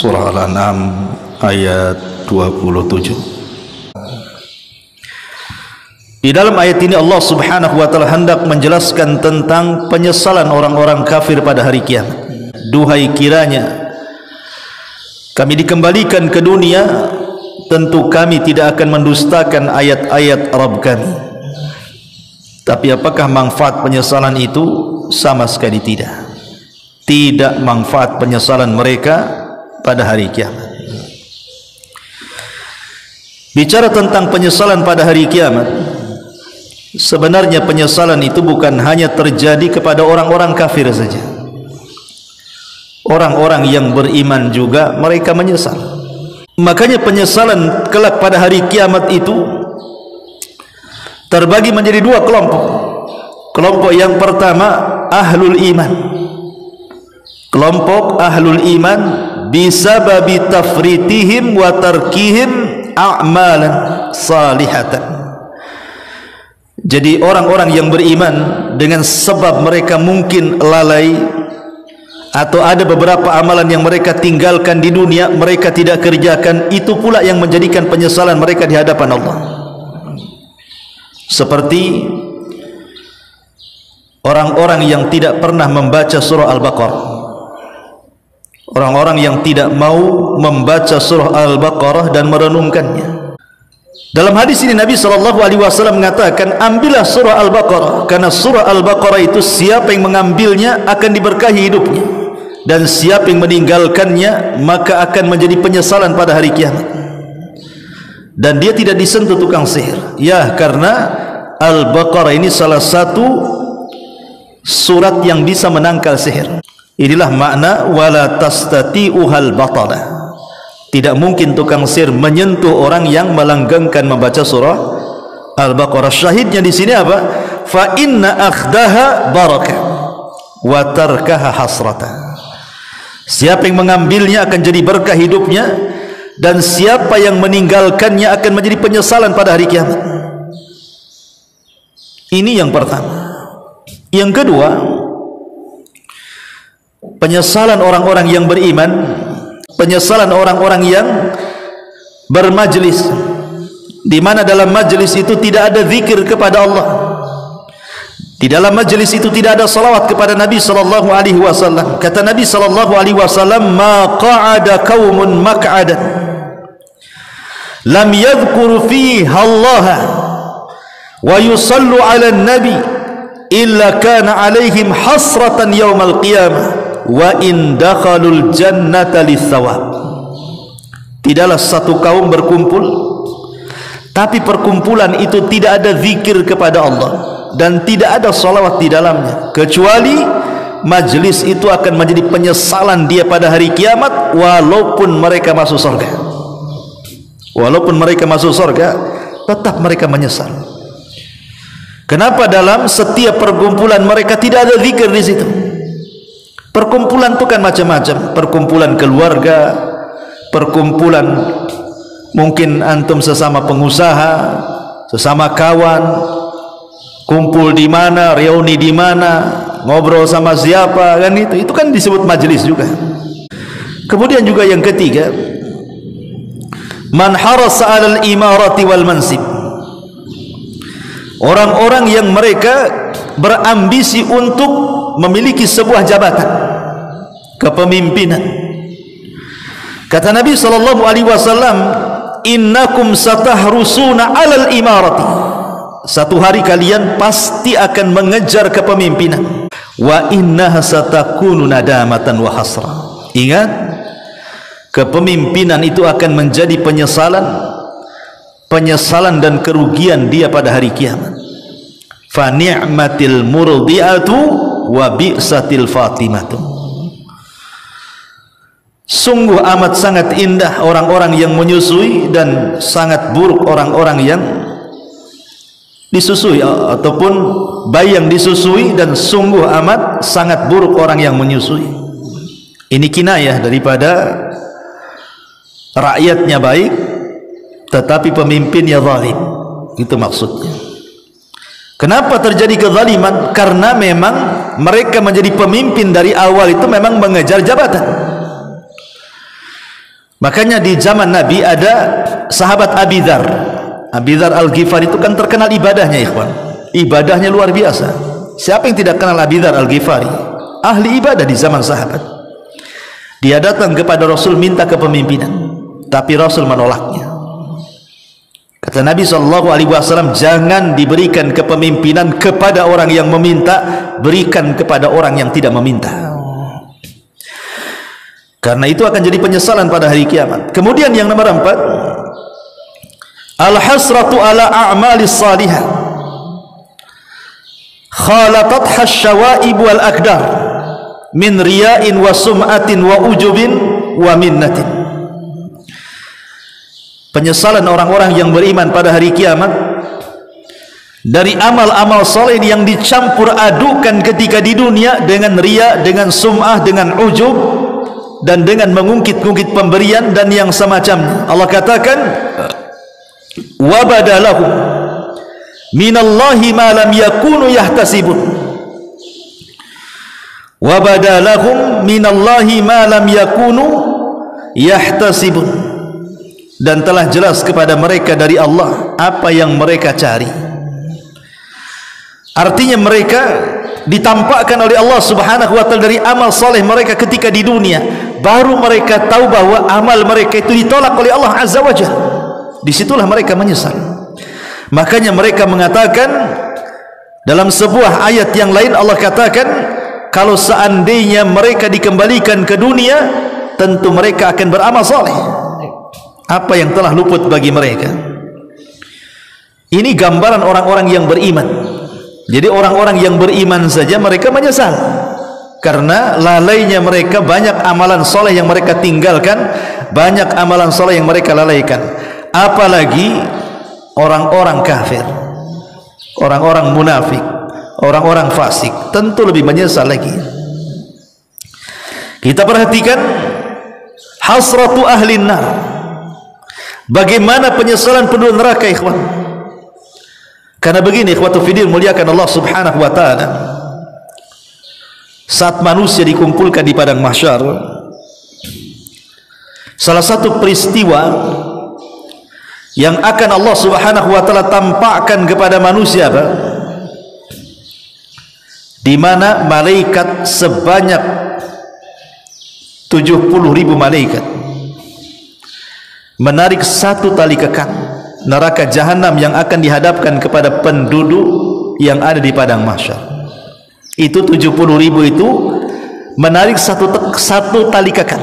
Surah Al-An'am ayat 27. Di dalam ayat ini Allah Subhanahu wa taala hendak menjelaskan tentang penyesalan orang-orang kafir pada hari kiamat. Duhai kiranya kami dikembalikan ke dunia, tentu kami tidak akan mendustakan ayat-ayat Rabb kami. Tapi apakah manfaat penyesalan itu? Sama sekali tidak. Tidak manfaat penyesalan mereka pada hari kiamat. Bicara tentang penyesalan pada hari kiamat, sebenarnya penyesalan itu bukan hanya terjadi kepada orang-orang kafir saja. Orang-orang yang beriman juga mereka menyesal. Makanya penyesalan kelak pada hari kiamat itu terbagi menjadi dua kelompok. Kelompok yang pertama ahlul iman. Kelompok ahlul iman bisababi tafritihim wa tarkihim a'malan salihatan. Jadi orang-orang yang beriman dengan sebab mereka mungkin lalai atau ada beberapa amalan yang mereka tinggalkan di dunia, mereka tidak kerjakan, itu pula yang menjadikan penyesalan mereka di hadapan Allah. Seperti orang-orang yang tidak pernah membaca surah Al-Baqarah. Orang-orang yang tidak mau membaca surah Al-Baqarah dan merenungkannya. Dalam hadis ini Nabi SAW mengatakan, ambillah surah Al-Baqarah, karena surah Al-Baqarah itu siapa yang mengambilnya akan diberkahi hidupnya, dan siapa yang meninggalkannya maka akan menjadi penyesalan pada hari kiamat. Dan dia tidak disentuh tukang sihir. Ya, karena Al-Baqarah ini salah satu surat yang bisa menangkal sihir. Inilah makna wala tastati'uhal batala. Tidak mungkin tukang sihir menyentuh orang yang melanggengkan membaca surah Al-Baqarah. Syahidnya di sini apa? Fa inna akhdaha barakah wa tarkaha hasrata. Siapa yang mengambilnya akan jadi berkah hidupnya, dan siapa yang meninggalkannya akan menjadi penyesalan pada hari kiamat. Ini yang pertama. Yang kedua, penyesalan orang-orang yang beriman, penyesalan orang-orang yang bermajlis, di mana dalam majlis itu tidak ada zikir kepada Allah. Di dalam majlis itu tidak ada salawat kepada Nabi sallallahu alaihi wasallam. Kata Nabi sallallahu alaihi wasallam, "Ma qa'ada qaumun maq'adan lam yadhkuru fiha Allah wa yusallu 'ala an-nabi illa kana 'alaihim hasratan yaumal qiyamah wa in dakhalul jannata litsawab." Tidaklah satu kaum berkumpul, tapi perkumpulan itu tidak ada zikir kepada Allah dan tidak ada salawat di dalamnya, kecuali majlis itu akan menjadi penyesalan dia pada hari kiamat, walaupun mereka masuk surga. Walaupun mereka masuk surga, tetap mereka menyesal. Kenapa dalam setiap perkumpulan mereka tidak ada zikir di situ? Perkumpulan itu kan macam-macam. Perkumpulan keluarga, perkumpulan mungkin antum sesama pengusaha, sesama kawan, kumpul di mana, reuni di mana, ngobrol sama siapa, kan itu kan disebut majelis juga. Kemudian juga yang ketiga, man harasa 'alal imarati wal mansib. Orang-orang yang mereka berambisi untuk memiliki sebuah jabatan kepemimpinan. Kata Nabi sallallahu alaihi wasallam, innakum satahrusuna 'alal imarati. Satu hari kalian pasti akan mengejar kepemimpinan. Wa innaha satakunu nadamatan wa hasra. Ingat, kepemimpinan itu akan menjadi penyesalan dan kerugian dia pada hari kiamat. Fa ni'matil murdi'atu wa bi'satil fatimatu. Sungguh amat sangat indah orang-orang yang menyusui, dan sangat buruk orang-orang yang disusui, ataupun bayi yang disusui, dan sungguh amat sangat buruk orang yang menyusui. Ini kinayah daripada rakyatnya baik tetapi pemimpinnya zalim. Itu maksudnya. Kenapa terjadi kezaliman? Karena memang mereka menjadi pemimpin dari awal itu memang mengejar jabatan. Makanya di zaman Nabi ada sahabat Abi Dzar. Abi Dzar Al-Ghifari itu kan terkenal ibadahnya, ikhwan. Ibadahnya luar biasa. Siapa yang tidak kenal Abi Dzar Al-Ghifari? Ahli ibadah di zaman sahabat. Dia datang kepada Rasul minta kepemimpinan, tapi Rasul menolaknya. Kata Nabi SAW, jangan diberikan kepemimpinan kepada orang yang meminta, berikan kepada orang yang tidak meminta. Karena itu akan jadi penyesalan pada hari kiamat. Kemudian yang nomor 4, al-hasratu ala a'malis salihah khalatatha asy-syawaib wal akdar min riya'in wa sum'atin wa ujubin wa minnatin. Penyesalan orang-orang yang beriman pada hari kiamat dari amal-amal soleh yang dicampur adukan ketika di dunia dengan riya, dengan sum'ah, dengan ujub, dan dengan mengungkit-ungkit pemberian dan yang semacamnya. Allah katakan, wa badalahum minallahi ma lam yakunu yahtasibun. Wa badalahum minallahi ma lam yakunu yahtasibun. Dan telah jelas kepada mereka dari Allah apa yang mereka cari. Artinya mereka ditampakkan oleh Allah Subhanahu wa taala dari amal saleh mereka ketika di dunia, baru mereka tahu bahwa amal mereka itu ditolak oleh Allah Azza wa Jalla. Disitulah mereka menyesal. Makanya mereka mengatakan dalam sebuah ayat yang lain, Allah katakan kalau seandainya mereka dikembalikan ke dunia, tentu mereka akan beramal saleh. Apa yang telah luput bagi mereka. Ini gambaran orang-orang yang beriman. Jadi orang-orang yang beriman saja mereka menyesal karena lalainya mereka, banyak amalan soleh yang mereka tinggalkan, banyak amalan soleh yang mereka lalaikan. Apalagi orang-orang kafir, orang-orang munafik, orang-orang fasik, tentu lebih menyesal lagi. Kita perhatikan hasratu ahlin nar. Bagaimana penyesalan penduduk neraka, ikhwan? Karena begini, ikhwatu fiddin, muliakan Allah Subhanahu wa taala. Saat manusia dikumpulkan di padang mahsyar, salah satu peristiwa yang akan Allah Subhanahu wa taala tampakkan kepada manusia apa? Di mana malaikat sebanyak 70.000 malaikat menarik satu tali kekang neraka jahanam yang akan dihadapkan kepada penduduk yang ada di padang mahsyar. Itu 70.000 itu menarik satu tali kekang.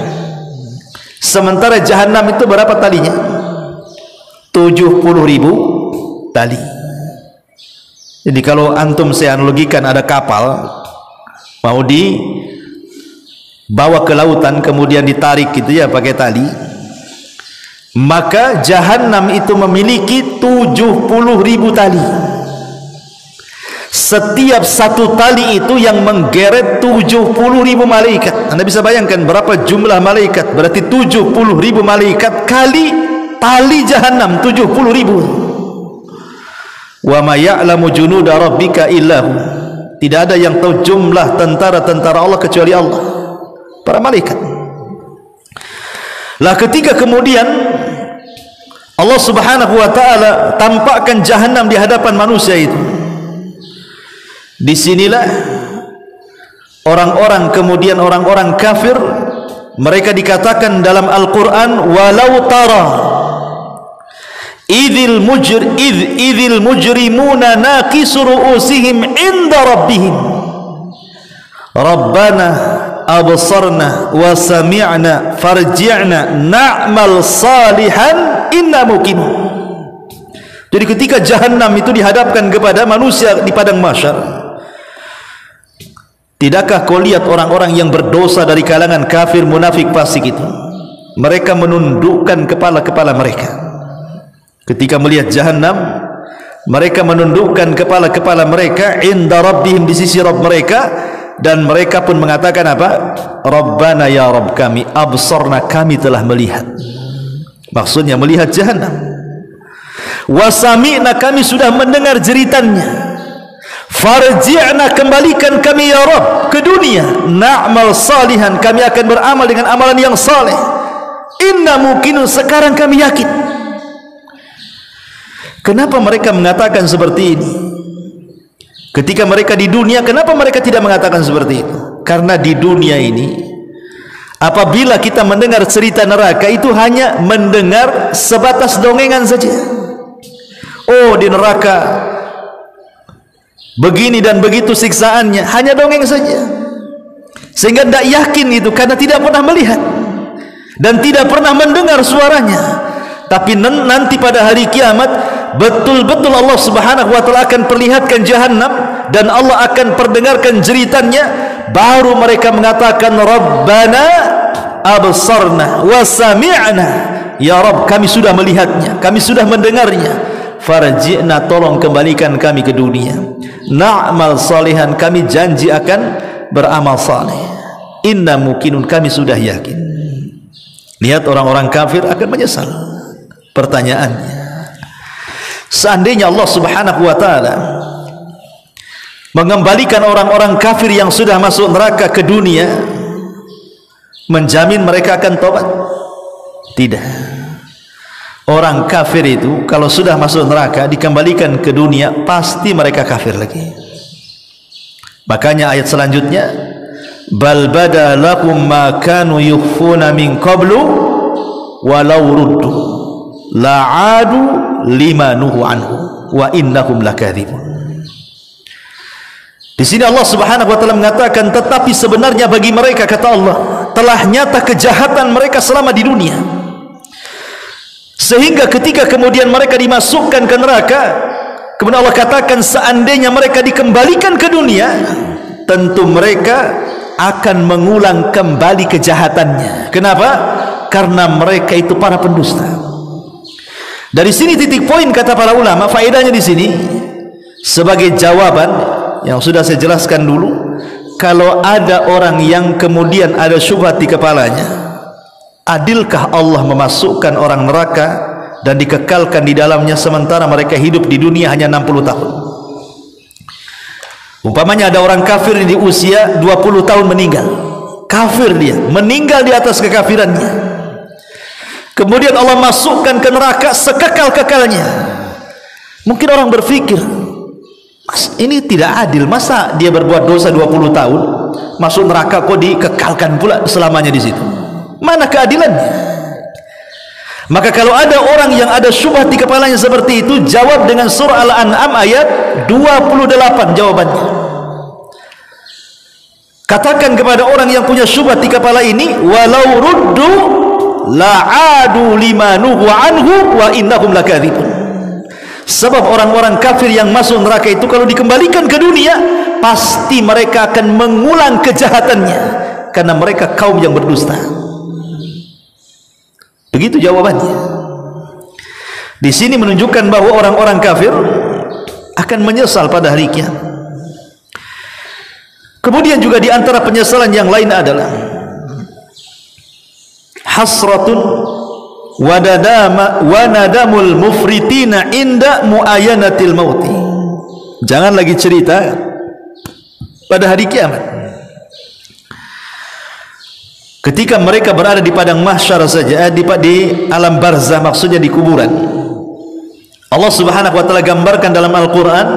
Sementara jahanam itu berapa talinya? 70.000 tali. Jadi kalau antum saya analogikan, ada kapal mau dibawa ke lautan kemudian ditarik gitu ya pakai tali, maka jahanam itu memiliki 70.000 tali. Setiap satu tali itu yang menggeret 70.000 malaikat. Anda bisa bayangkan berapa jumlah malaikat? Berarti 70.000 malaikat kali tali jahanam 70.000. Wa ma ya'lamu junuda rabbika illahu. Tidak ada yang tahu jumlah tentara-tentara Allah kecuali Allah, para malaikat. Lah ketika kemudian Allah Subhanahu wa taala tampakkan jahanam di hadapan manusia itu, disinilah orang-orang kemudian orang-orang kafir, mereka dikatakan dalam Al-Quran, walau tara idhil mujrimuna naqisu ru'usihim inda rabbihim rabbana absarna wa sami'na farji'na na'mal salihan inna muqimun. Jadi ketika jahanam itu dihadapkan kepada manusia di padang mahsyar, tidakkah kau lihat orang-orang yang berdosa dari kalangan kafir, munafik, fasik itu, mereka menundukkan kepala-kepala mereka ketika melihat jahanam. Mereka menundukkan kepala-kepala mereka inda rabbihim, di sisi Rabb mereka, dan mereka pun mengatakan apa? Rabbana ya Rabb kami, absarna, kami telah melihat. Maksudnya melihat jahanam. Wa sami'na, kami sudah mendengar jeritannya. Farji'na, kembalikan kami ya Rabb ke dunia. Na'mal salihan, kami akan beramal dengan amalan yang saleh. Inna muqinun, sekarang kami yakin. Kenapa mereka mengatakan seperti ini? Ketika mereka di dunia, kenapa mereka tidak mengatakan seperti itu? Karena di dunia ini, apabila kita mendengar cerita neraka, itu hanya mendengar sebatas dongengan saja. Oh, di neraka begini dan begitu siksaannya, hanya dongeng saja. Sehingga tidak yakin itu, karena tidak pernah melihat dan tidak pernah mendengar suaranya. Tapi nanti pada hari kiamat, betul-betul Allah Subhanahu wa taala akan perlihatkan Jahannam dan Allah akan perdengarkan jeritannya, baru mereka mengatakan, Rabbana absarna wa sami'na, ya Rabb, kami sudah melihatnya, kami sudah mendengarnya, farji'na, tolong kembalikan kami ke dunia, na'mal salihan, kami janji akan beramal saleh. Inna muqinun, kami sudah yakin. Lihat, orang-orang kafir akan menyesal. Pertanyaannya, seandainya Allah Subhanahu wa taala mengembalikan orang-orang kafir yang sudah masuk neraka ke dunia, menjamin mereka akan tobat? Tidak. Orang kafir itu kalau sudah masuk neraka dikembalikan ke dunia, pasti mereka kafir lagi. Makanya ayat selanjutnya, bal bada lakum ma kanu yukhfuna min qablu walau ruddu la'adu lima nuhu anhu wa innahum lakadzibun. Di sini Allah Subhanahu wa taala mengatakan, tetapi sebenarnya bagi mereka, kata Allah, telah nyata kejahatan mereka selama di dunia, sehingga ketika kemudian mereka dimasukkan ke neraka, kemudian Allah katakan seandainya mereka dikembalikan ke dunia, tentu mereka akan mengulang kembali kejahatannya. Kenapa? Karena mereka itu para pendusta. Dari sini titik poin, kata para ulama, faedahnya di sini sebagai jawaban yang sudah saya jelaskan dulu. Kalau ada orang yang kemudian ada syubhat di kepalanya, adilkah Allah memasukkan orang neraka dan dikekalkan di dalamnya sementara mereka hidup di dunia hanya 60 tahun? Umpamanya ada orang kafir di usia 20 tahun meninggal, kafir dia, meninggal di atas kekafirannya, kemudian Allah masukkan ke neraka sekekal-kekalnya. Mungkin orang berpikir, Mas, ini tidak adil, masa dia berbuat dosa 20 tahun masuk neraka kok dikekalkan pula selamanya di situ? Mana keadilannya? Maka kalau ada orang yang ada syubhat di kepalanya seperti itu, jawab dengan surah Al-An'am ayat 28 jawabannya. Katakan kepada orang yang punya syubhat di kepala ini, walau ruddu la'adu lima nuhu anhu wa innahum lakadzibun. Sebab orang-orang kafir yang masuk neraka itu kalau dikembalikan ke dunia, pasti mereka akan mengulang kejahatannya, karena mereka kaum yang berdusta. Begitu jawabannya. Di sini menunjukkan bahwa orang-orang kafir akan menyesal pada hari kiamat. Kemudian juga di antara penyesalan yang lain adalah hasratun wa nadamul mufritina inda muayanatil mauti. Jangan lagi cerita pada hari kiamat. Ketika mereka berada di padang mahsyar saja, di alam barzah, maksudnya di kuburan, Allah Subhanahu wa taala gambarkan dalam Al-Qur'an,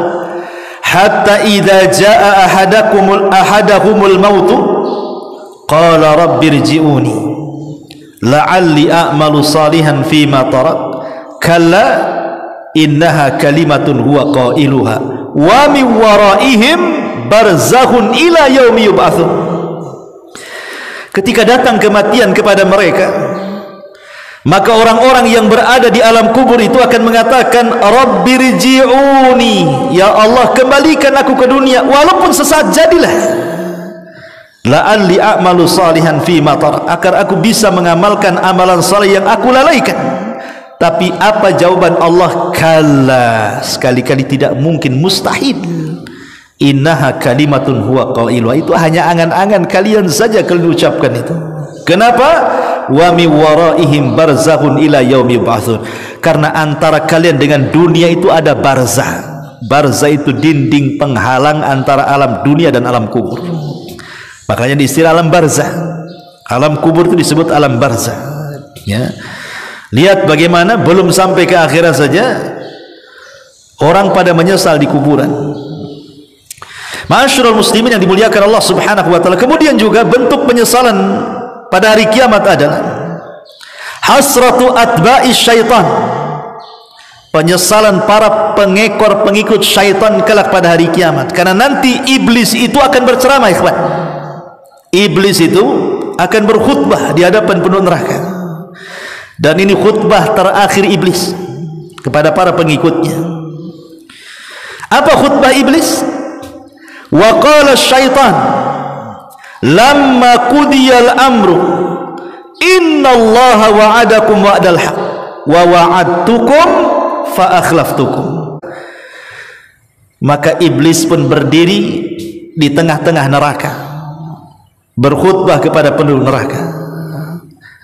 hatta idza jaa ahadahumul mautu qala rabbirji'uni la'alli a'malu salihan fima tarak kalla innaha kalimatun huwa qailuha wa min waraihim barzakhun ila yaumi yub'atsun. Ketika datang kematian kepada mereka, maka orang-orang yang berada di alam kubur itu akan mengatakan, Rabbirji'uni, ya Allah, kembalikan aku ke dunia walaupun sesaat jadilah, la'alli a'malu salihan fima tarak, agar aku bisa mengamalkan amalan saleh yang aku lalaikan. Tapi apa jawaban Allah? Kalla, sekali-kali tidak mungkin, mustahil. Innaha kalimatun huwa qailuha, itu hanya angan-angan kalian saja kalau diucapkan itu. Kenapa? Wa mi waraihim barzakhun ila yaumi yub'atsun, karena antara kalian dengan dunia itu ada barzah. Barzah itu dinding penghalang antara alam dunia dan alam kubur. Makanya di istilah alam barzah, alam kubur itu disebut alam barzah. Ya, lihat bagaimana belum sampai ke akhirat saja orang pada menyesal di kuburan. Ma'asyiral muslimin yang dimuliakan Allah Subhanahu wa taala. Kemudian juga bentuk penyesalan pada hari kiamat adalah hasratu atba'i syaitan. Penyesalan para pengekor pengikut syaitan kelak pada hari kiamat, karena nanti iblis itu akan berceramah, ikhwan. Iblis itu akan berkhutbah di hadapan penduduk neraka, dan ini khutbah terakhir iblis kepada para pengikutnya. Apa khutbah iblis? Wa qala syaitan lamma qudiyal amru innallaha wa'adakum wa'dal haq wa wa'adtukum fa akhlaftukum. Maka iblis pun berdiri di tengah-tengah neraka, berkhutbah kepada penduduk neraka.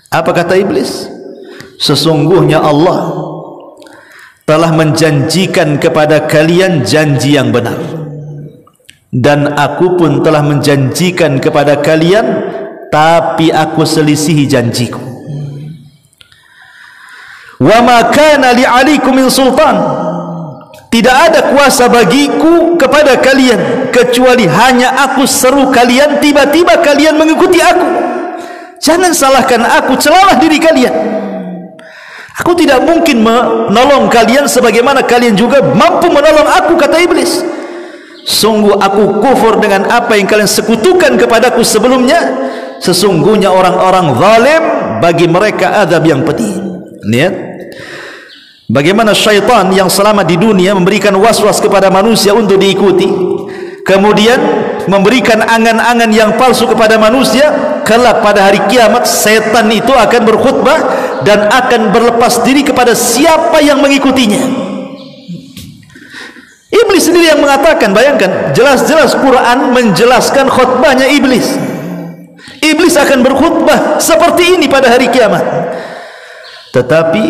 Apa kata iblis? Sesungguhnya Allah telah menjanjikan kepada kalian janji yang benar, dan aku pun telah menjanjikan kepada kalian, tapi aku selisihi janjiku. Wa ma kana li 'alaikum min sultan. Tidak ada kuasa bagiku kepada kalian kecuali hanya aku seru kalian, tiba-tiba kalian mengikuti aku. Jangan salahkan aku, celalah diri kalian. Aku tidak mungkin menolong kalian sebagaimana kalian juga mampu menolong aku, kata iblis. Sungguh aku kufur dengan apa yang kalian sekutukan kepadaku sebelumnya. Sesungguhnya orang-orang zalim bagi mereka azab yang pedih. Lihat bagaimana syaitan yang selama di dunia memberikan was-was kepada manusia untuk diikuti, kemudian memberikan angan-angan yang palsu kepada manusia. Kelak pada hari kiamat setan itu akan berkhutbah dan akan berlepas diri kepada siapa yang mengikutinya. Iblis sendiri yang mengatakan, bayangkan, jelas-jelas Quran menjelaskan khutbahnya iblis. Iblis akan berkhutbah seperti ini pada hari kiamat. Tetapi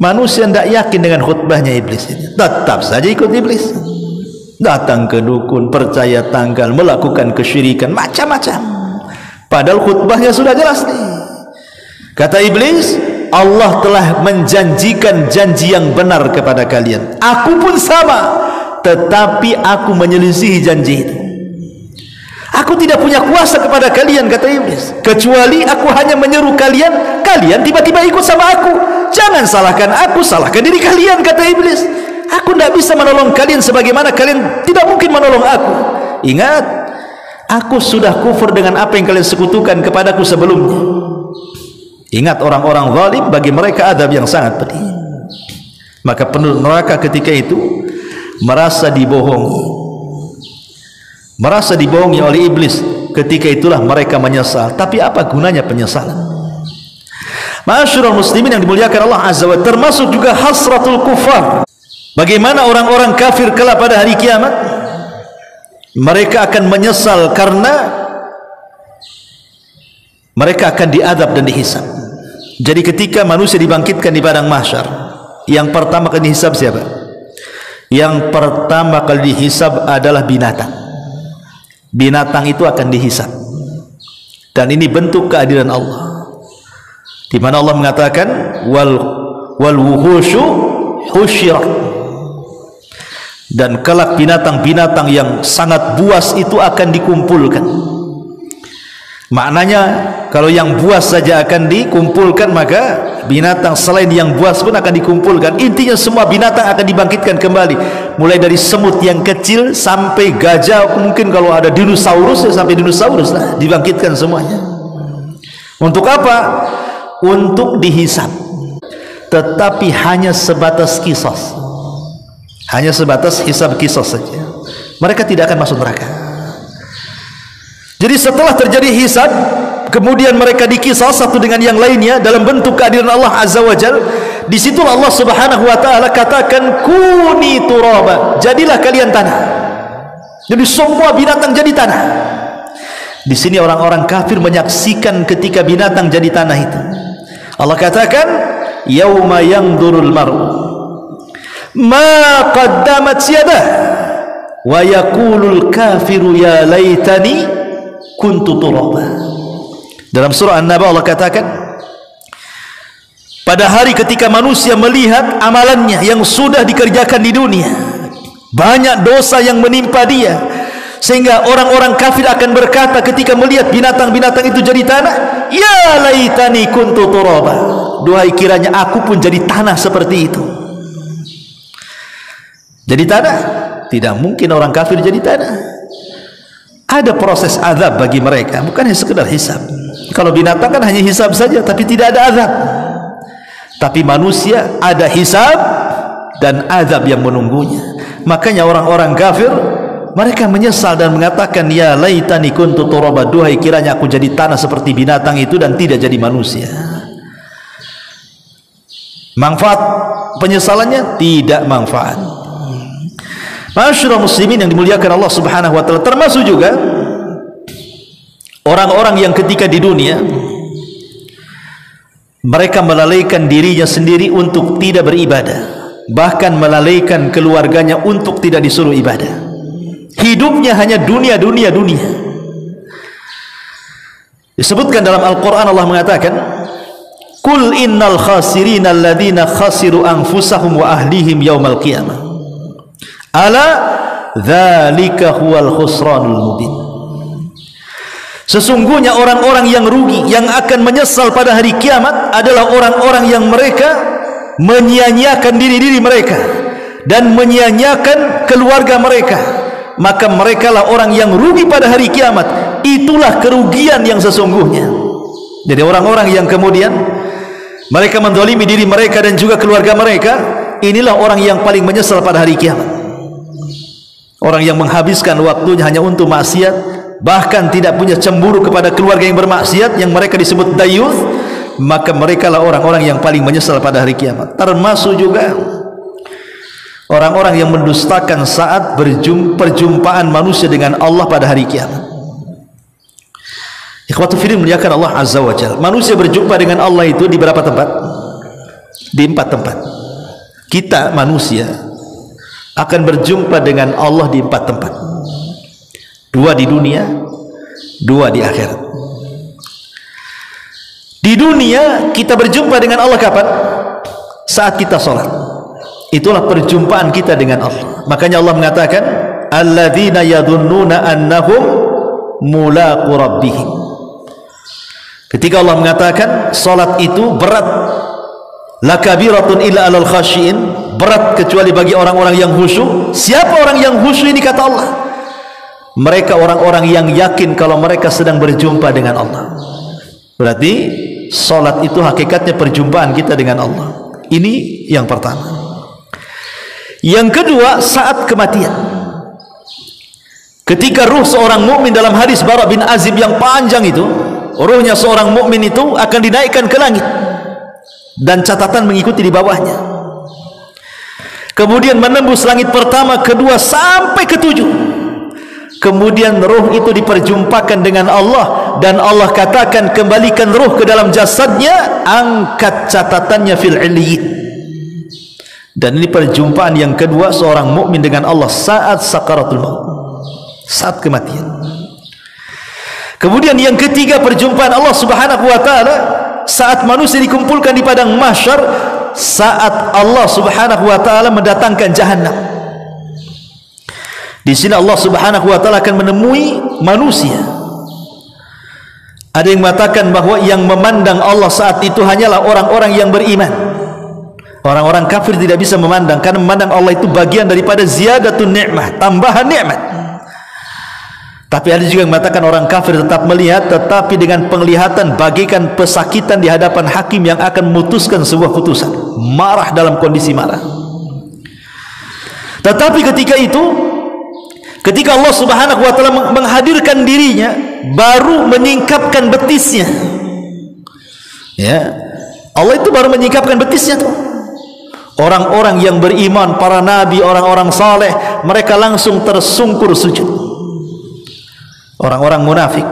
manusia tidak yakin dengan khutbahnya iblis ini, tetap saja ikut iblis. Datang ke dukun, percaya tanggal, melakukan kesyirikan, macam-macam. Padahal khutbahnya sudah jelas nih. Kata iblis, Allah telah menjanjikan janji yang benar kepada kalian. Aku pun sama, tetapi aku menyelisihi janji itu. Aku tidak punya kuasa kepada kalian, kata iblis, kecuali aku hanya menyeru kalian, kalian tiba-tiba ikut sama aku. Jangan salahkan aku, salahkan diri kalian, kata iblis. Aku tidak bisa menolong kalian sebagaimana kalian tidak mungkin menolong aku. Ingat, aku sudah kufur dengan apa yang kalian sekutukan kepadaku sebelumnya. Ingat, orang-orang zalim bagi mereka azab yang sangat pedih. Maka penduduk neraka ketika itu merasa dibohongi, merasa dibohongi oleh iblis. Ketika itulah mereka menyesal. Tapi apa gunanya penyesalan? Ma'asyiral muslimin yang dimuliakan Allah Azza wa Jalla, termasuk juga hasratul kufar. Bagaimana orang-orang kafir kelak pada hari kiamat? Mereka akan menyesal karena mereka akan diadab dan dihisab. Jadi ketika manusia dibangkitkan di padang mahsyar, yang pertama kali dihisab siapa? Yang pertama kali dihisab adalah binatang. Binatang itu akan dihisab. Dan ini bentuk keadilan Allah, di mana Allah mengatakan wal wuhushu husyirat. Dan kelak binatang-binatang yang sangat buas itu akan dikumpulkan. Maknanya kalau yang buas saja akan dikumpulkan, maka binatang selain yang buas pun akan dikumpulkan. Intinya semua binatang akan dibangkitkan kembali, mulai dari semut yang kecil sampai gajah, mungkin kalau ada dinosaurus ya sampai dinosaurus lah, dibangkitkan semuanya. Untuk apa? Untuk dihisab. Tetapi hanya sebatas kisos, hanya sebatas hisab kisos saja. Mereka tidak akan masuk neraka. Jadi setelah terjadi hisab, kemudian mereka dikisas satu dengan yang lainnya dalam bentuk keadilan Allah Azza wa Jalla. Di situ Allah Subhanahu wa taala katakan kuni turaba, jadilah kalian tanah. Jadi semua binatang jadi tanah. Di sini orang-orang kafir menyaksikan ketika binatang jadi tanah itu. Allah katakan yauma yanzurul mar'u ma qaddamat yadah wa yaqulul kafiru ya laitani kuntu turaba. Dalam surah An-Naba Allah katakan pada hari ketika manusia melihat amalannya yang sudah dikerjakan di dunia, banyak dosa yang menimpa dia, sehingga orang-orang kafir akan berkata ketika melihat binatang-binatang itu jadi tanah, ya laitani kuntu turaba, duhai kiranya aku pun jadi tanah seperti itu. Jadi tanah? Tidak mungkin orang kafir jadi tanah. Ada proses azab bagi mereka, bukan hanya sekedar hisab. Kalau binatang kan hanya hisab saja, tapi tidak ada azab. Tapi manusia ada hisab dan azab yang menunggunya. Makanya orang-orang kafir mereka menyesal dan mengatakan, ya laitani kuntu turaba, duhai kiranya aku jadi tanah seperti binatang itu dan tidak jadi manusia. Manfaat penyesalannya tidak manfaat. Masyaallah muslimin yang dimuliakan Allah Subhanahu wa taala, termasuk juga orang-orang yang ketika di dunia mereka melalaikan dirinya sendiri untuk tidak beribadah, bahkan melalaikan keluarganya untuk tidak disuruh ibadah. Hidupnya hanya dunia. Disebutkan dalam Al-Quran, Allah mengatakan, Qul innal khasirina alladhina khasiru anfusahum wa ahlihim yawmal qiyamah, ala dzalika huwal khusranul mubin. Sesungguhnya orang-orang yang rugi, yang akan menyesal pada hari kiamat adalah orang-orang yang mereka menyia-nyiakan diri mereka dan menyia-nyiakan keluarga mereka. Maka mereka lah orang yang rugi pada hari kiamat. Itulah kerugian yang sesungguhnya. Jadi orang-orang yang kemudian mereka menzalimi diri mereka dan juga keluarga mereka, inilah orang yang paling menyesal pada hari kiamat. Orang yang menghabiskan waktunya hanya untuk maksiat, bahkan tidak punya cemburu kepada keluarga yang bermaksiat, yang mereka disebut dayuth, maka mereka lah orang-orang yang paling menyesal pada hari kiamat. Termasuk juga orang-orang yang mendustakan saat perjumpaan manusia dengan Allah pada hari kiamat. Ikhwatu fillah muliakan Allah Azza wa Jalla. Manusia berjumpa dengan Allah itu di berapa tempat? Di 4 tempat. Kita manusia akan berjumpa dengan Allah di 4 tempat. 2 di dunia, 2 di akhirat. Di dunia kita berjumpa dengan Allah kapan? Saat kita sholat. Itulah perjumpaan kita dengan Allah. Makanya Allah mengatakan, alladzina yadhunnuna annahum mulaqu rabbihim. Ketika Allah mengatakan sholat itu berat, lakabiratun illa alal khashiin, berat kecuali bagi orang-orang yang khusyuk. Siapa orang yang khusyuk ini kata Allah? Mereka orang-orang yang yakin kalau mereka sedang berjumpa dengan Allah. Berarti salat itu hakikatnya perjumpaan kita dengan Allah. Ini yang pertama. Yang kedua, saat kematian. Ketika ruh seorang mukmin, dalam hadis Bara bin Azib yang panjang itu, ruhnya seorang mukmin itu akan dinaikkan ke langit dan catatan mengikuti di bawahnya. Kemudian menembus langit pertama, kedua sampai ketujuh. Kemudian ruh itu diperjumpakan dengan Allah, dan Allah katakan, kembalikan ruh ke dalam jasadnya, angkat catatannya fil illiyin. Dan ini perjumpaan yang kedua seorang mukmin dengan Allah saat sakaratul maut, saat kematian. Kemudian yang ketiga, perjumpaan Allah Subhanahu wa taala saat manusia dikumpulkan di padang mahsyar, saat Allah Subhanahu wa taala mendatangkan jahannam. Di sini Allah Subhanahu wa taala akan menemui manusia. Ada yang mengatakan bahwa yang memandang Allah saat itu hanyalah orang-orang yang beriman. Orang-orang kafir tidak bisa memandang, karena memandang Allah itu bagian daripada ziyadatun ni'mah, tambahan nikmat. Tapi ada juga yang mengatakan orang kafir tetap melihat, tetapi dengan penglihatan bagikan pesakitan di hadapan hakim yang akan memutuskan sebuah putusan. Marah, dalam kondisi marah. Tetapi ketika itu, ketika Allah Subhanahu wa taala menghadirkan dirinya, baru menyingkapkan betisnya. Ya, Allah itu baru menyingkapkan betisnya tuh. Orang-orang yang beriman, para nabi, orang-orang saleh, mereka langsung tersungkur sujud. Orang-orang munafik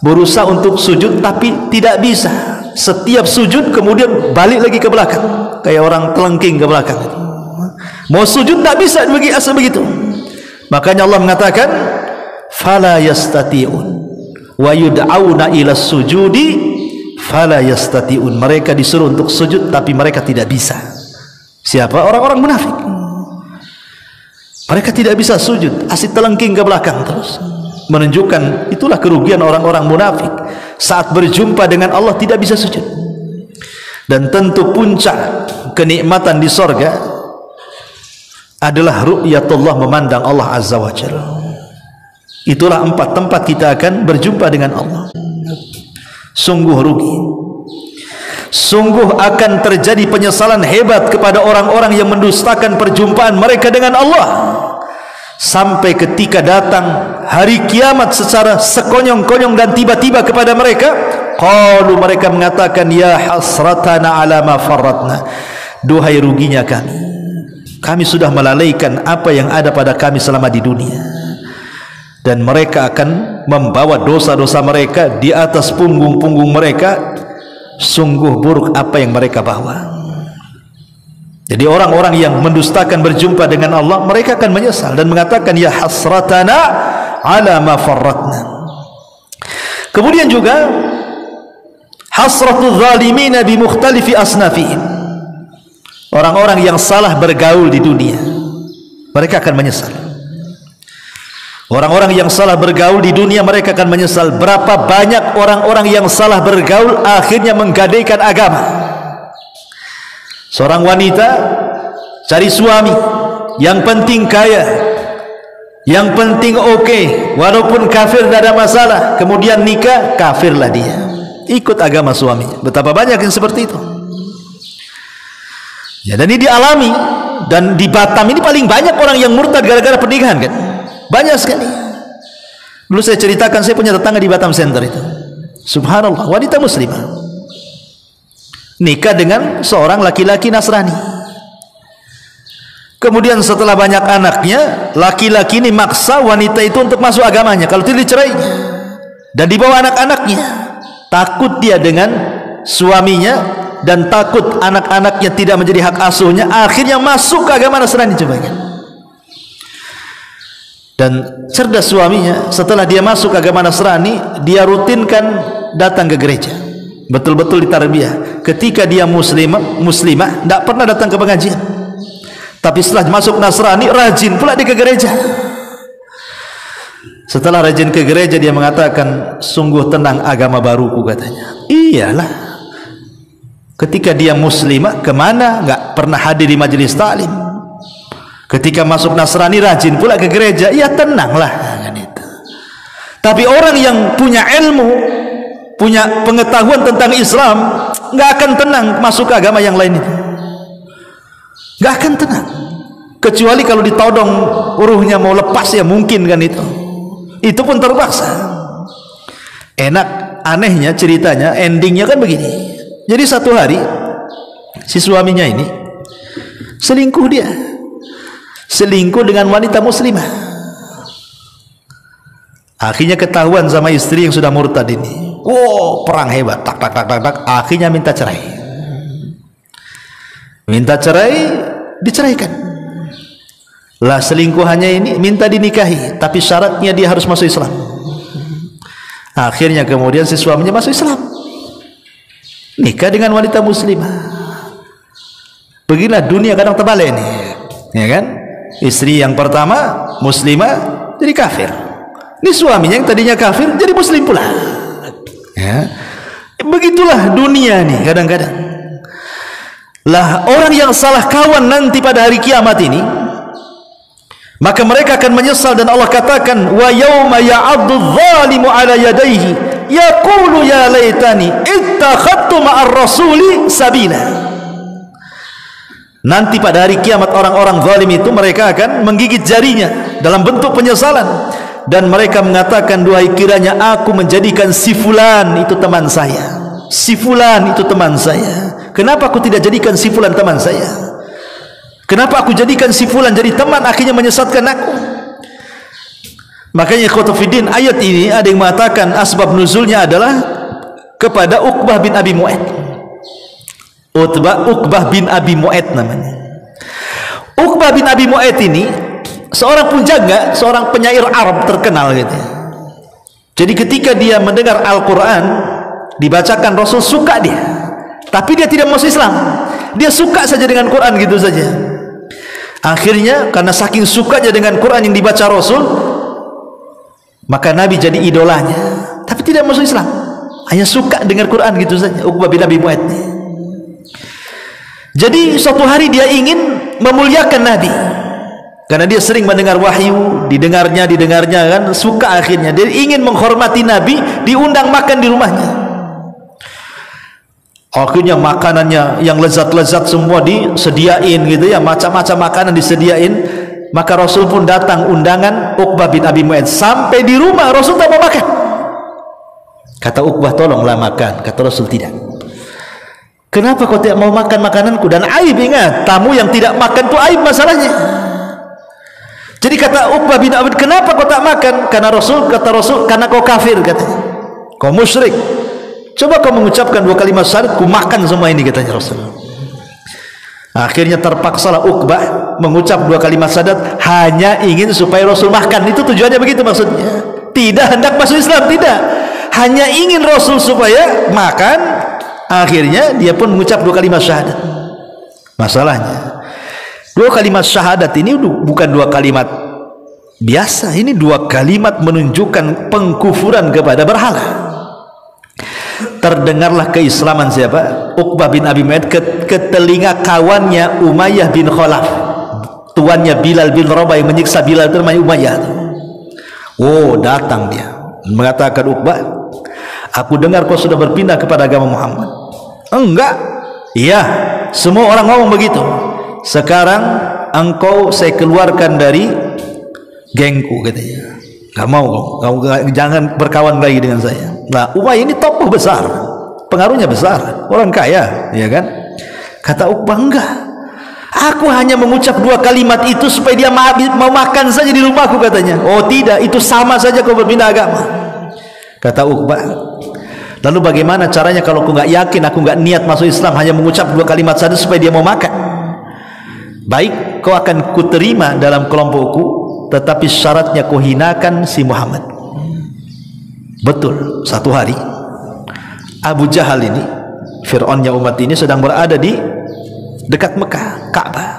berusaha untuk sujud tapi tidak bisa. Setiap sujud kemudian balik lagi ke belakang, kayak orang telengking ke belakang. Mau sujud tak bisa begitu. Makanya Allah mengatakan, fala yastati'un wa yud'auna ila sujudi fala yastati'un, mereka disuruh untuk sujud tapi mereka tidak bisa. Siapa? Orang-orang munafik. Mereka tidak bisa sujud, asyik telengking ke belakang terus, menunjukkan itulah kerugian orang-orang munafik. Saat berjumpa dengan Allah tidak bisa sujud. Dan tentu puncak kenikmatan di sorga adalah ru'yatullah, memandang Allah Azza wa Jalla. Itulah 4 tempat kita akan berjumpa dengan Allah. Sungguh rugi, sungguh akan terjadi penyesalan hebat kepada orang-orang yang mendustakan perjumpaan mereka dengan Allah, sampai ketika datang hari kiamat secara sekonyong-konyong dan tiba-tiba kepada mereka, qalu, mereka mengatakan, ya hasratana ala ma farratna, duhai ruginya kami sudah melalaikan apa yang ada pada kami selama di dunia. Dan mereka akan membawa dosa-dosa mereka di atas punggung-punggung mereka. Sungguh buruk apa yang mereka bawa. Jadi orang-orang yang mendustakan berjumpa dengan Allah, mereka akan menyesal dan mengatakan, ya hasratana ala ma farratna. Kemudian juga hasratul zalimina bi mukhtalifi asnafihim, orang-orang yang salah bergaul di dunia, mereka akan menyesal. Orang-orang yang salah bergaul di dunia, mereka akan menyesal. Berapa banyak orang-orang yang salah bergaul akhirnya menggadaikan agama. Seorang wanita cari suami, yang penting kaya, yang penting oke, walaupun kafir tidak ada masalah. Kemudian nikah, kafirlah dia, ikut agama suaminya. Betapa banyak yang seperti itu. Ya, dan ini dialami. Dan di Batam ini paling banyak orang yang murtad gara-gara pernikahan, kan? Banyak sekali. Dulu saya ceritakan, saya punya tetangga di Batam Center itu, subhanallah, wanita muslimah nikah dengan seorang laki-laki Nasrani. Kemudian setelah banyak anaknya, laki-laki ini maksa wanita itu untuk masuk agamanya, kalau tidak dicerai. Dan dibawa anak-anaknya, takut dia dengan suaminya dan takut anak-anaknya tidak menjadi hak asuhnya, akhirnya masuk ke agama Nasrani. Coba kan. Dan cerdas suaminya, setelah dia masuk agama Nasrani, dia rutinkan datang ke gereja, betul-betul ditarbiyah. Ketika dia muslimah tidak pernah datang ke pengajian, tapi setelah masuk Nasrani, rajin pula dia ke gereja. Setelah rajin ke gereja, dia mengatakan, sungguh tenang agama baruku, katanya. Iyalah, ketika dia muslimah kemana, nggak pernah hadir di majelis taklim. Ketika masuk Nasrani, rajin pula ke gereja, ya tenanglah kan itu. Tapi orang yang punya ilmu, punya pengetahuan tentang Islam, nggak akan tenang masuk ke agama yang lain itu, nggak akan tenang, kecuali kalau ditodong ruhnya mau lepas, ya mungkin kan itu pun terpaksa. Enak, anehnya ceritanya, endingnya kan begini. Jadi satu hari si suaminya ini selingkuh dengan wanita muslimah. Akhirnya ketahuan sama istri yang sudah murtad ini. Wow, perang hebat, tak. Akhirnya minta cerai. Minta cerai, diceraikan. Lah selingkuhannya ini minta dinikahi, tapi syaratnya dia harus masuk Islam. Akhirnya kemudian si suaminya masuk Islam, nikah dengan wanita muslimah. Beginilah dunia kadang terbalik ini, ya kan? Istri yang pertama muslimah jadi kafir, ini suaminya yang tadinya kafir jadi muslim pula, ya. Begitulah dunia nih kadang-kadang. Lah orang yang salah kawan nanti pada hari kiamat ini, maka mereka akan menyesal. Dan Allah katakan, wa yauma ya'addu dzalimu ala yadayhi yaqulu ya laitani ittakhadtu ma'ar rasuli sabila. Nanti pada hari kiamat orang-orang zalim itu, mereka akan menggigit jarinya dalam bentuk penyesalan, dan mereka mengatakan, duhai kiranya aku menjadikan si fulan itu teman saya, si fulan itu teman saya. Kenapa aku tidak jadikan si fulan teman saya? Kenapa aku jadikan si fulan jadi teman, akhirnya menyesatkan aku? Makanya ikhwatufiddin, ayat ini ada yang mengatakan asbab nuzulnya adalah kepada Uqbah bin Abi Mu'ayt. Uqbah bin Abi Mu'ayt namanya. Uqbah bin Abi Mu'ayt ini seorang penjaga, seorang penyair Arab terkenal gitu. Jadi ketika dia mendengar Al-Quran, dibacakan Rasul suka dia, tapi dia tidak masuk Islam, dia suka saja dengan Quran gitu saja. Akhirnya karena saking sukanya dengan Quran yang dibaca Rasul, maka Nabi jadi idolanya, tapi tidak masuk Islam, hanya suka dengan Quran gitu saja. Uqbah bin Abi Mu'ayth. Jadi suatu hari dia ingin memuliakan Nabi, karena dia sering mendengar wahyu, didengarnya kan, suka. Akhirnya dia ingin menghormati Nabi, diundang makan di rumahnya. Akhirnya makanannya yang lezat-lezat semua disediain gitu ya, macam-macam makanan disediain. Maka Rasul pun datang undangan Uqbah bin Abi Mu'ayth. Sampai di rumah Rasul tak mau makan. Kata Uqbah, tolonglah makan. Kata Rasul, tidak. Kenapa kau tidak mau makan makananku? Dan aib, ingat, tamu yang tidak makan itu aib masalahnya. Jadi kata Uqbah bin Abi Mu'ayth, kenapa kau tak makan? Karena kata Rasul, karena kau kafir katanya, kau musyrik. Coba kau mengucapkan 2 kalimat syahadat, ku makan semua ini, katanya Rasul. Akhirnya terpaksalah Uqbah mengucap 2 kalimat syahadat hanya ingin supaya Rasul makan. Itu tujuannya begitu maksudnya. Tidak hendak masuk Islam, tidak. Hanya ingin Rasul supaya makan. Akhirnya dia pun mengucap 2 kalimat syahadat. Masalahnya 2 kalimat syahadat ini bukan 2 kalimat biasa. Ini 2 kalimat menunjukkan pengkufuran kepada berhala. Terdengarlah keislaman siapa? Uqbah bin Abi Mu'ayth ke telinga kawannya Umayyah bin Khalaf, tuannya Bilal bin Rabah yang menyiksa Bilal itu namanya Umayyah. Oh, datang dia mengatakan, Uqbah, aku dengar kau sudah berpindah kepada agama Muhammad. Enggak. Iya, semua orang ngomong begitu. Sekarang engkau saya keluarkan dari gengku, katanya. Gak mau, kamu jangan berkawan lagi dengan saya. Nah, Umayyah ini tokoh besar, pengaruhnya besar, orang kaya, ya kan? Kata Uqbah, enggak, aku hanya mengucap 2 kalimat itu supaya dia mau makan saja di rumahku, katanya. Oh tidak, itu sama saja kau berpindah agama. Kata Uqbah, lalu bagaimana caranya kalau aku nggak yakin, aku nggak niat masuk Islam, hanya mengucap 2 kalimat saja supaya dia mau makan? Baik, kau akan kuterima dalam kelompokku, tetapi syaratnya kau hinakan si Muhammad. Betul, satu hari Abu Jahal ini, Fir'aunnya umat ini, sedang berada di dekat Mekah, Ka'bah.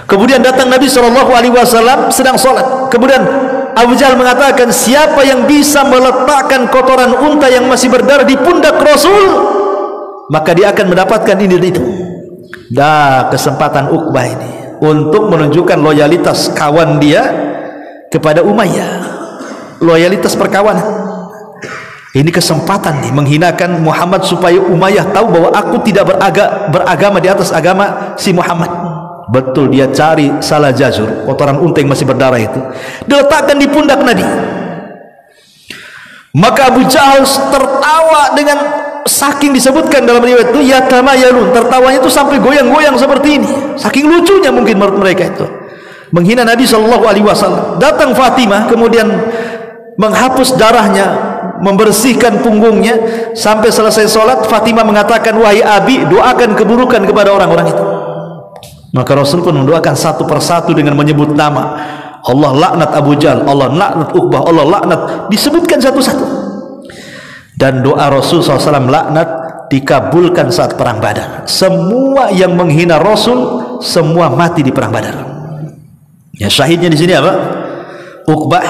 Kemudian datang Nabi SAW sedang sholat. Kemudian Abu Jahal mengatakan, siapa yang bisa meletakkan kotoran unta yang masih berdarah di pundak Rasul, maka dia akan mendapatkan ini dan itu. Dah kesempatan Uqbah ini untuk menunjukkan loyalitas kawan dia kepada Umayyah, loyalitas perkawanan. Ini kesempatan nih menghinakan Muhammad supaya Umayyah tahu bahwa aku tidak beragama di atas agama si Muhammad. Betul, dia cari salah jazur, kotoran unta yang masih berdarah itu, diletakkan di pundak Nabi. Maka Abu Jahal tertawa dengan, saking disebutkan dalam riwayat itu, yatamayalun, tertawanya itu sampai goyang-goyang seperti ini, saking lucunya mungkin menurut mereka itu menghina Nabi SAW. Datang Fatimah kemudian menghapus darahnya, membersihkan punggungnya. Sampai selesai sholat, Fatimah mengatakan, wahai Abi, doakan keburukan kepada orang-orang itu. Maka Rasul pun mendoakan satu persatu dengan menyebut nama. Allah laknat Abu Jahal, Allah laknat Uqbah, Allah laknat, disebutkan satu-satu. Dan doa Rasul SAW laknat dikabulkan saat perang Badar. Semua yang menghina Rasul semua mati di perang Badar. Ya, syahidnya di sini apa? Uqbah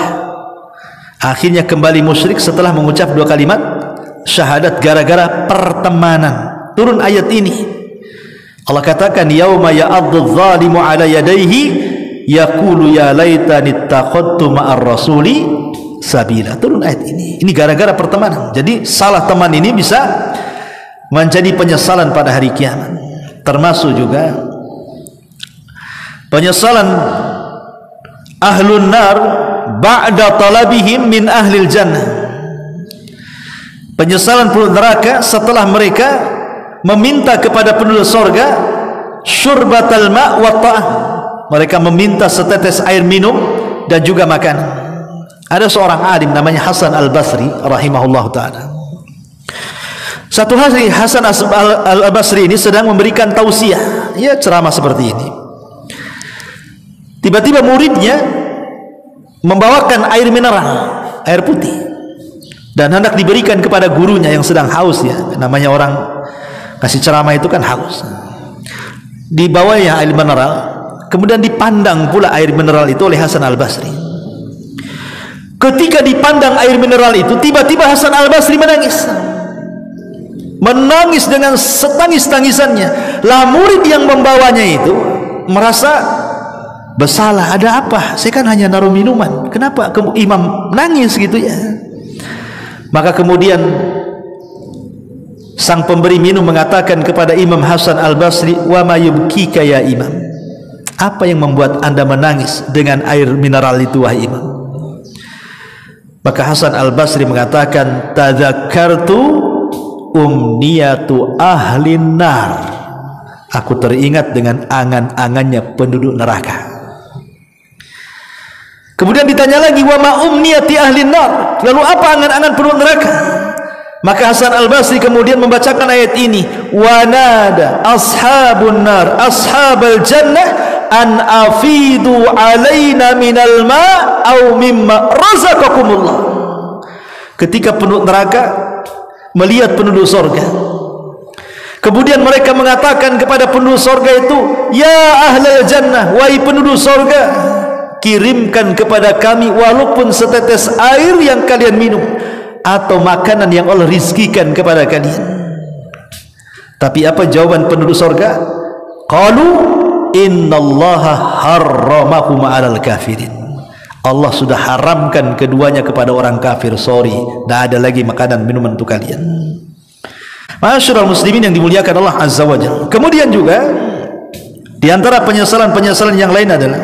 akhirnya kembali musyrik setelah mengucap 2 kalimat syahadat gara-gara pertemanan. Turun ayat ini. Allah katakan, yauma ya'addu dzalimu 'ala yadayhi yaqulu ya laitani ittakhadtu ma'ar rasuli sabila. Turun ayat ini. Ini gara-gara pertemanan. Jadi salah teman ini bisa menjadi penyesalan pada hari kiamat. Termasuk juga penyesalan ahlun nar ba'da talabihim min ahlil jannah. Penyesalan penduduk neraka setelah mereka meminta kepada penduduk surga syurbatal ma' wa ta'ah. Mereka meminta setetes air minum dan juga makan. Ada seorang alim namanya Hasan Al-Basri rahimahullah ta'ala. Satu hari Hasan Al-Basri ini sedang memberikan tausiah, ya, ceramah seperti ini. Tiba-tiba muridnya membawakan air mineral, air putih. dan hendak diberikan kepada gurunya yang sedang haus. Ya, namanya orang kasih ceramah itu kan haus. Dibawanya air mineral, kemudian dipandang pula air mineral itu oleh Hasan Al-Basri. Ketika dipandang air mineral itu, tiba-tiba Hasan Al-Basri menangis dengan setangis-tangisannya. Lah murid yang membawanya itu merasa bersalah. Ada apa? Saya kan hanya naruh minuman, kenapa imam nangis gitu ya? Maka kemudian sang pemberi minum mengatakan kepada Imam Hasan Al-Basri, wa ma yubkika ya imam, apa yang membuat anda menangis dengan air mineral itu wahai imam? Maka Hasan Al-Basri mengatakan, tadzakartu umniyatu ahlin nar, aku teringat dengan angan-angannya penduduk neraka. Kemudian ditanya lagi, wa ma umniyati ahlin nar, lalu apa angan-angan penduduk neraka? Maka Hasan Al-Basri kemudian membacakan ayat ini, wa nada ashabun nar ashabal jannah an afidu alaina minal ma' au mimma razaqakumullah. Ketika penduduk neraka melihat penduduk surga, kemudian mereka mengatakan kepada penduduk surga itu, ya ahlal jannah, wahai penduduk surga, kirimkan kepada kami walaupun setetes air yang kalian minum atau makanan yang Allah rizkikan kepada kalian. Tapi apa jawaban penduduk surga? Qalu innallaha harramahum 'alal kafirin, Allah sudah haramkan keduanya kepada orang kafir. Sorry, tidak ada lagi makanan minuman untuk kalian. Ma'asyiral muslimin yang dimuliakan Allah Azza wa Jalla. Kemudian juga di antara penyesalan-penyesalan yang lain adalah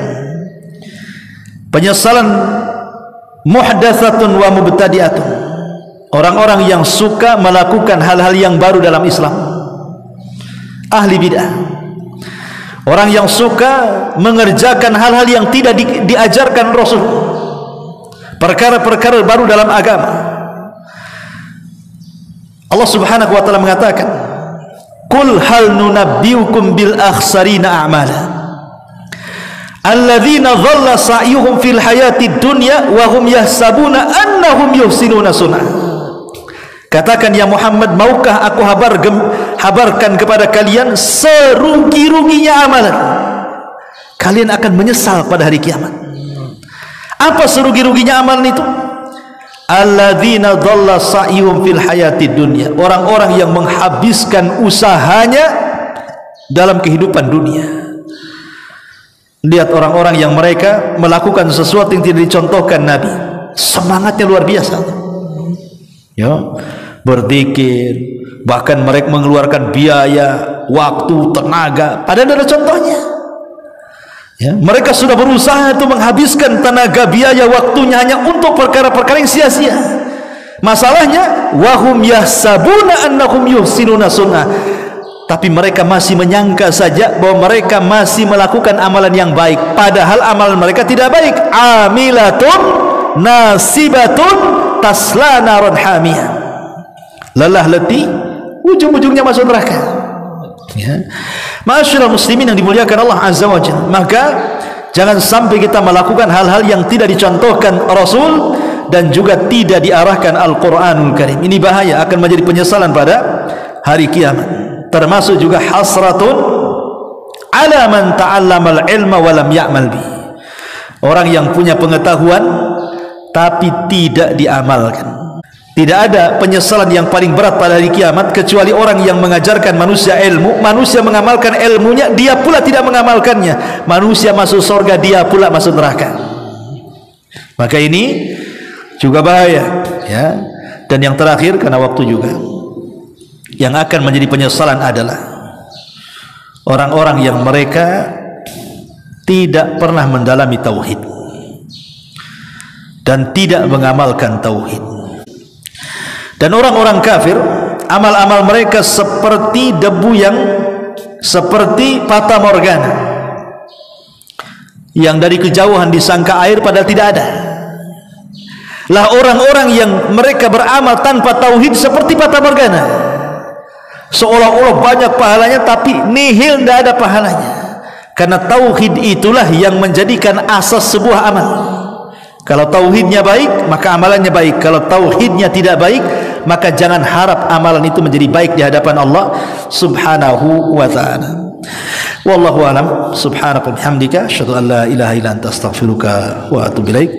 penyesalan muhdatsatun wa mubtadi'atun, orang-orang yang suka melakukan hal-hal yang baru dalam Islam, ahli bid'ah, orang yang suka mengerjakan hal-hal yang tidak diajarkan Rasul, perkara-perkara baru dalam agama. Allah Subhanahu wa taala mengatakan, qul hal nunabbiukum bil akhsarina a'mala alladzina dhalla sa'yuhum fil hayatid dunya wa hum yahsabuna annahum yuhsinuna sun'ah. Katakan ya Muhammad, maukah aku habarkan kepada kalian serugi-ruginya amalan, kalian akan menyesal pada hari kiamat. Apa serugi-ruginya amalan itu? Alladzina dhalla sa'yuhum fil hayatid dunya, orang-orang yang menghabiskan usahanya dalam kehidupan dunia. Lihat orang-orang yang mereka melakukan sesuatu yang tidak dicontohkan Nabi, semangatnya luar biasa ya, berzikir, bahkan mereka mengeluarkan biaya, waktu, tenaga, padahal ada contohnya ya. Mereka sudah berusaha untuk menghabiskan tenaga, biaya, waktunya hanya untuk perkara-perkara yang sia-sia. Masalahnya wahum yahsabuna annahum yuhsinuna sunnah, tapi mereka masih menyangka saja bahwa mereka masih melakukan amalan yang baik, padahal amalan mereka tidak baik. Amilatun nasibatun tasla naran hamiyah, lelah letih, ujung-ujungnya masuk neraka ya. Ma'asyiral muslimin yang dimuliakan Allah Azza wa Jalla, maka jangan sampai kita melakukan hal-hal yang tidak dicontohkan Rasul dan juga tidak diarahkan Al-Quranul Karim. Ini bahaya, akan menjadi penyesalan pada hari kiamat. Termasuk juga hasratun ala man ta'allamal ilma wa lam ya'mal bi, orang yang punya pengetahuan tapi tidak diamalkan. Tidak ada penyesalan yang paling berat pada hari kiamat kecuali orang yang mengajarkan manusia ilmu, manusia mengamalkan ilmunya, dia pula tidak mengamalkannya, manusia masuk surga, dia pula masuk neraka. Maka ini juga bahaya ya. Dan yang terakhir, karena waktu juga, yang akan menjadi penyesalan adalah orang-orang yang mereka tidak pernah mendalami tauhid dan tidak mengamalkan tauhid. Dan orang-orang kafir, amal-amal mereka seperti debu yang seperti fata morgana, yang dari kejauhan disangka air padahal tidak ada. Lah orang-orang yang mereka beramal tanpa tauhid seperti fata morgana, seolah-olah banyak pahalanya tapi nihil, tidak ada pahalanya. Karena tauhid itulah yang menjadikan asas sebuah amal. Kalau tauhidnya baik, maka amalannya baik. Kalau tauhidnya tidak baik, maka jangan harap amalan itu menjadi baik di hadapan Allah Subhanahu wa ta'ala. Wallahu a'lam. Subhanaka wa bihamdika asyhadu an la ilaha illa anta astaghfiruka wa atubu ilaik.